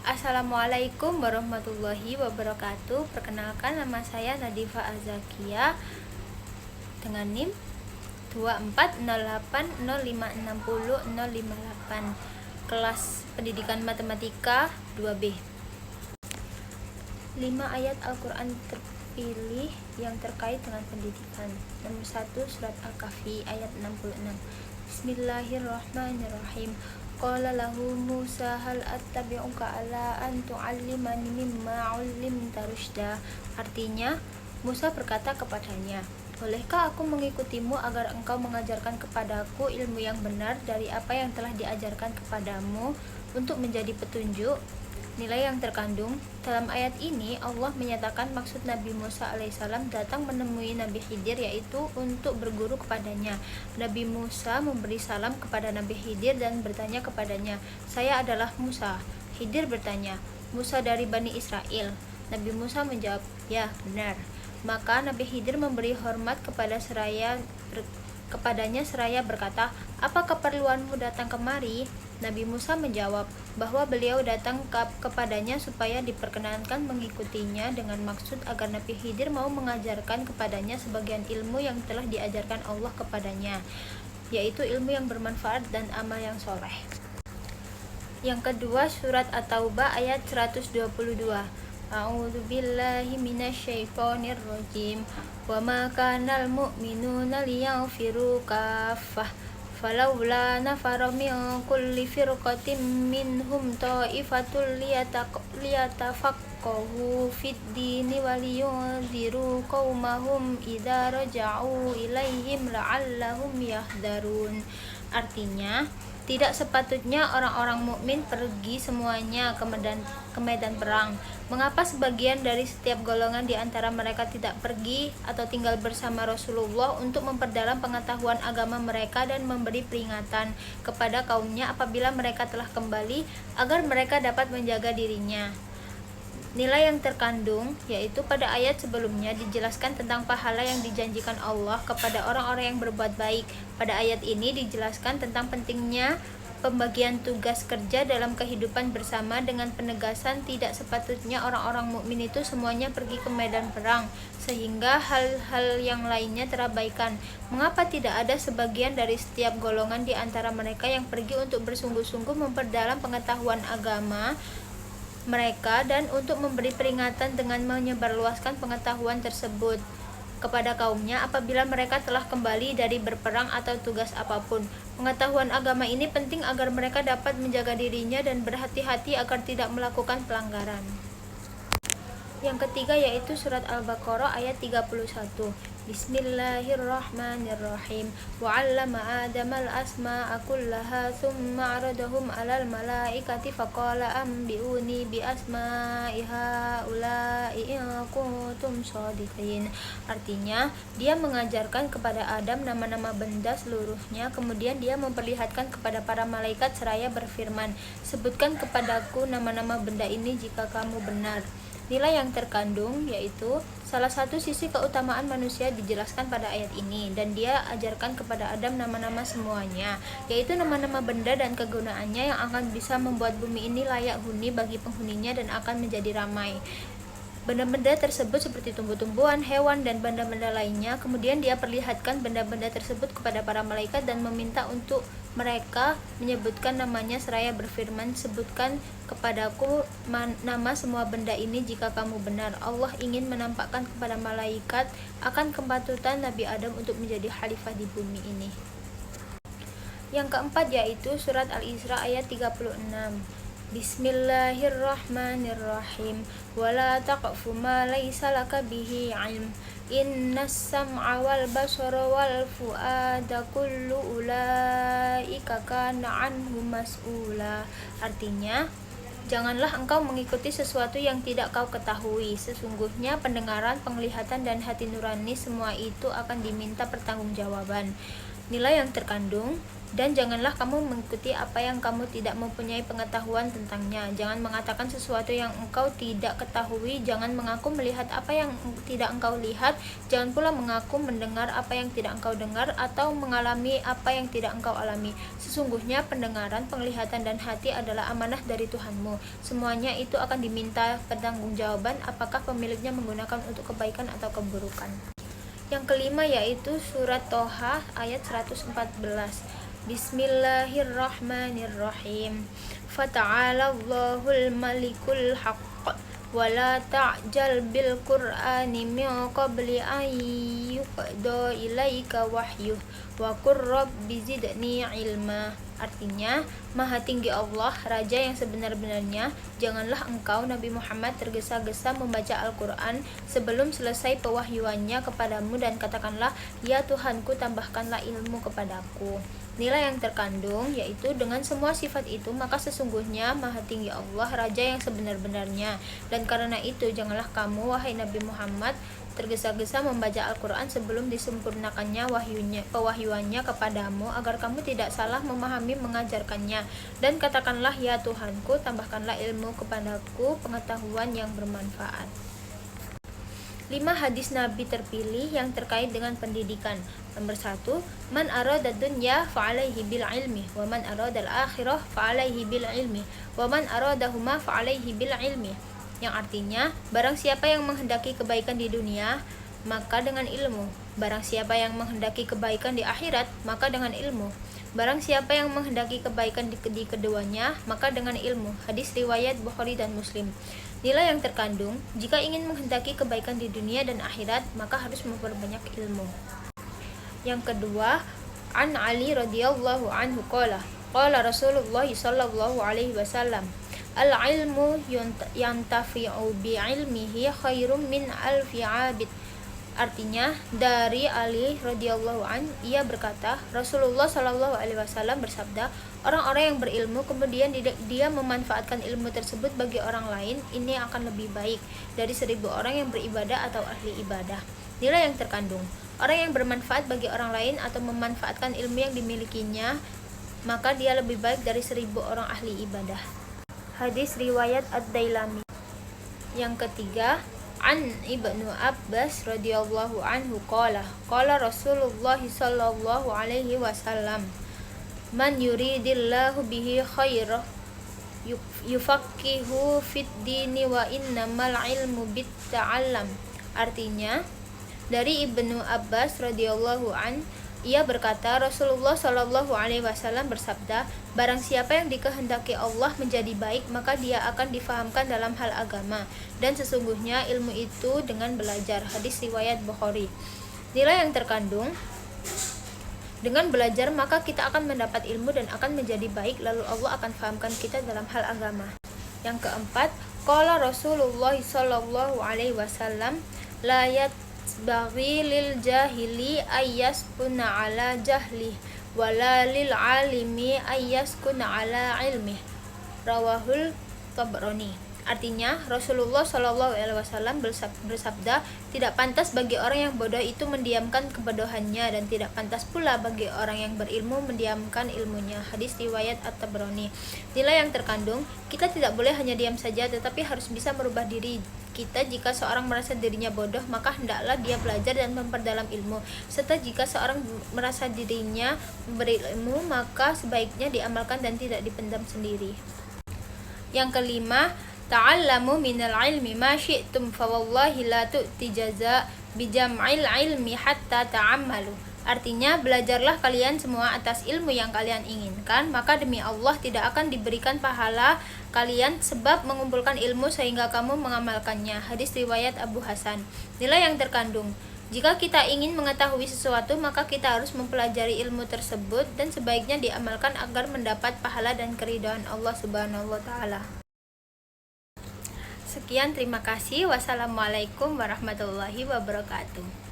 Assalamualaikum warahmatullahi wabarakatuh. Perkenalkan, nama saya Nadifa Azakia dengan NIM 240805600058, kelas pendidikan matematika 2B. 5 ayat Al-Quran terpilih yang terkait dengan pendidikan. Nomor 1, surat Al-Kahfi ayat 66. Bismillahirrahmanirrahim. Qala lahu Musa hal attabi'uka ala an tu'allimani mimma 'ullimta rusyda. Artinya, Musa berkata kepadanya, "Bolehkah aku mengikutimu agar engkau mengajarkan kepadaku ilmu yang benar dari apa yang telah diajarkan kepadamu untuk menjadi petunjuk?" Nilai yang terkandung dalam ayat ini, Allah menyatakan maksud Nabi Musa alaihissalam datang menemui Nabi Khidir, yaitu untuk berguru kepadanya. Nabi Musa memberi salam kepada Nabi Khidir dan bertanya kepadanya, "Saya adalah Musa." Khidir bertanya, "Musa dari Bani Israel?" Nabi Musa menjawab, "Ya, benar." Maka Nabi Khidir memberi hormat kepadanya seraya berkata, "Apa keperluanmu datang kemari?" Nabi Musa menjawab bahwa beliau datang kepadanya supaya diperkenankan mengikutinya dengan maksud agar Nabi Khidir mau mengajarkan kepadanya sebagian ilmu yang telah diajarkan Allah kepadanya, yaitu ilmu yang bermanfaat dan amal yang soleh. Yang kedua, surat At-Taubah ayat 122. A'udzu billahi minasyaitonir rajim. Wa ma kanal mu'minuna liyaghfiru kaffah. Falawla nafara min kulli firqatin minhum ta'ifatul liyatafaqahu fid dini waliyunziru qaumahum idza raja'u ilaihim la'allahum yahdharun. Artinya, tidak sepatutnya orang-orang mukmin pergi semuanya ke medan perang. Mengapa sebagian dari setiap golongan di antara mereka tidak pergi atau tinggal bersama Rasulullah untuk memperdalam pengetahuan agama mereka dan memberi peringatan kepada kaumnya apabila mereka telah kembali, agar mereka dapat menjaga dirinya. Nilai yang terkandung, yaitu pada ayat sebelumnya dijelaskan tentang pahala yang dijanjikan Allah kepada orang-orang yang berbuat baik. Pada ayat ini dijelaskan tentang pentingnya pembagian tugas kerja dalam kehidupan bersama dengan penegasan tidak sepatutnya orang-orang mukmin itu semuanya pergi ke medan perang, sehingga hal-hal yang lainnya terabaikan. Mengapa tidak ada sebagian dari setiap golongan di antara mereka yang pergi untuk bersungguh-sungguh memperdalam pengetahuan agama mereka dan untuk memberi peringatan dengan menyebarluaskan pengetahuan tersebut kepada kaumnya apabila mereka telah kembali dari berperang atau tugas apapun. Pengetahuan agama ini penting agar mereka dapat menjaga dirinya dan berhati-hati agar tidak melakukan pelanggaran. Yang ketiga yaitu surat Al-Baqarah ayat 31. Bismillahirrahmanirrahim. Wa 'allama Adamal asma'a kullaha tsumma 'aradahum 'alal malaikati faqala anbi'uni bi asma'i haula'i in kuntum shadiqin. Artinya, dia mengajarkan kepada Adam nama-nama benda seluruhnya, kemudian dia memperlihatkan kepada para malaikat seraya berfirman, "Sebutkan kepadaku nama-nama benda ini jika kamu benar." Nilai yang terkandung yaitu salah satu sisi keutamaan manusia dijelaskan pada ayat ini, dan dia ajarkan kepada Adam nama-nama semuanya, yaitu nama-nama benda dan kegunaannya yang akan bisa membuat bumi ini layak huni bagi penghuninya dan akan menjadi ramai. Benda-benda tersebut seperti tumbuh-tumbuhan, hewan, dan benda-benda lainnya. Kemudian dia perlihatkan benda-benda tersebut kepada para malaikat dan meminta untuk mereka menyebutkan namanya seraya berfirman, "Sebutkan kepadaku nama semua benda ini jika kamu benar." Allah ingin menampakkan kepada malaikat akan kepatutan Nabi Adam untuk menjadi khalifah di bumi ini. Yang keempat yaitu surat Al-Isra ayat 36. Bismillahirrahmanirrahim. Wala taqfu ma laysa laka bihi 'ilm. Innas sam'a wal basara wal fu'ada kullu ulaika kana 'anhu mas'ula. Artinya, janganlah engkau mengikuti sesuatu yang tidak kau ketahui. Sesungguhnya pendengaran, penglihatan, dan hati nurani semua itu akan diminta pertanggungjawaban. Nilai yang terkandung, dan janganlah kamu mengikuti apa yang kamu tidak mempunyai pengetahuan tentangnya. Jangan mengatakan sesuatu yang engkau tidak ketahui. Jangan mengaku melihat apa yang tidak engkau lihat. Jangan pula mengaku mendengar apa yang tidak engkau dengar, atau mengalami apa yang tidak engkau alami. Sesungguhnya pendengaran, penglihatan, dan hati adalah amanah dari Tuhanmu. Semuanya itu akan diminta pertanggungjawaban, apakah pemiliknya menggunakan untuk kebaikan atau keburukan. Yang kelima yaitu surat Toha ayat 114. Bismillahirrahmanirrahim. Fata'alallahul malikul haqq wa la ta'jal bil qur'ani min qabli an yuqda ilaika wahyuh wa qur rabbi zidni ilma. Artinya, Maha Tinggi Allah, Raja yang sebenar-benarnya. Janganlah engkau, Nabi Muhammad, tergesa-gesa membaca Al-Quran sebelum selesai pewahyuannya kepadamu, dan katakanlah, ya Tuhanku, tambahkanlah ilmu kepadaku. Nilai yang terkandung yaitu dengan semua sifat itu, maka sesungguhnya Maha Tinggi Allah, Raja yang sebenar-benarnya. Dan karena itu, janganlah kamu, wahai Nabi Muhammad, tergesa-gesa membaca Al-Quran sebelum disempurnakannya pewahyuannya kepadamu, agar kamu tidak salah memahami mengajarkannya. Dan katakanlah, ya Tuhanku, tambahkanlah ilmu kepadaku, pengetahuan yang bermanfaat. 5 hadis Nabi terpilih yang terkait dengan pendidikan. Nomor 1, man arada dunya fa'alaihi bil ilmi, wa man arada al-akhirah fa'alaihi bil ilmi, wa man aradahuma fa'alaihi bil ilmi. Yang artinya, barang siapa yang menghendaki kebaikan di dunia, maka dengan ilmu. Barang siapa yang menghendaki kebaikan di akhirat, maka dengan ilmu. Barang siapa yang menghendaki kebaikan di keduanya, maka dengan ilmu. Hadis riwayat Bukhari dan Muslim. Nilai yang terkandung, jika ingin menghendaki kebaikan di dunia dan akhirat, maka harus memperbanyak ilmu. Yang kedua, an Ali radhiyallahu anhu qala Rasulullah sallallahu alaihi wasallam, al-ilmu yantafi'u bi'ilmihi khairum min alfi 'abid. Artinya, dari Ali radhiyallahu an, ia berkata, Rasulullah sallallahu alaihi wasallam bersabda, orang-orang yang berilmu kemudian dia memanfaatkan ilmu tersebut bagi orang lain, ini akan lebih baik dari 1000 orang yang beribadah atau ahli ibadah. Nilai yang terkandung, orang yang bermanfaat bagi orang lain atau memanfaatkan ilmu yang dimilikinya, maka dia lebih baik dari 1000 orang ahli ibadah. Hadis riwayat Ad-Dailami. Yang ketiga, an Ibnu Abbas radhiyallahu anhu qala Rasulullah sallallahu alaihi wasallam, man yuridillahu bihi khairah yufaqihu fid dini wa innamal ilmu bit ta'allam. Artinya, dari Ibnu Abbas radhiyallahu an, ia berkata, Rasulullah Shallallahu alaihi wasallam bersabda, barang siapa yang dikehendaki Allah menjadi baik, maka dia akan difahamkan dalam hal agama, dan sesungguhnya ilmu itu dengan belajar. Hadis riwayat Bukhari. Nilai yang terkandung, dengan belajar maka kita akan mendapat ilmu dan akan menjadi baik, lalu Allah akan fahamkan kita dalam hal agama. Yang keempat, qala Rasulullah Shallallahu alaihi wasallam, la bagi lil jahili ayyaskuna ala jahli wala lil alimi ayyaskuna ala ilmi. Rawahul Tabrani. Artinya, Rasulullah Shallallahu alaihi wasallam bersabda, tidak pantas bagi orang yang bodoh itu mendiamkan kebodohannya, dan tidak pantas pula bagi orang yang berilmu mendiamkan ilmunya. Hadis riwayat At-Tabrani. Nilai yang terkandung, kita tidak boleh hanya diam saja, tetapi harus bisa merubah diri kita. Jika seorang merasa dirinya bodoh, maka hendaklah dia belajar dan memperdalam ilmu. Serta jika seorang merasa dirinya berilmu, maka sebaiknya diamalkan dan tidak dipendam sendiri. Yang kelima, ta'allamu minal ilmi ma syi'tum fa wallahi la tu'ti jaza bi jam'il ilmi hatta ta'ammalu. Artinya, belajarlah kalian semua atas ilmu yang kalian inginkan, maka demi Allah tidak akan diberikan pahala kalian sebab mengumpulkan ilmu sehingga kamu mengamalkannya. Hadis riwayat Abu Hasan. Nilai yang terkandung, jika kita ingin mengetahui sesuatu, maka kita harus mempelajari ilmu tersebut dan sebaiknya diamalkan agar mendapat pahala dan keridhaan Allah Subhanahu wa taala. Sekian, terima kasih. Wassalamualaikum warahmatullahi wabarakatuh.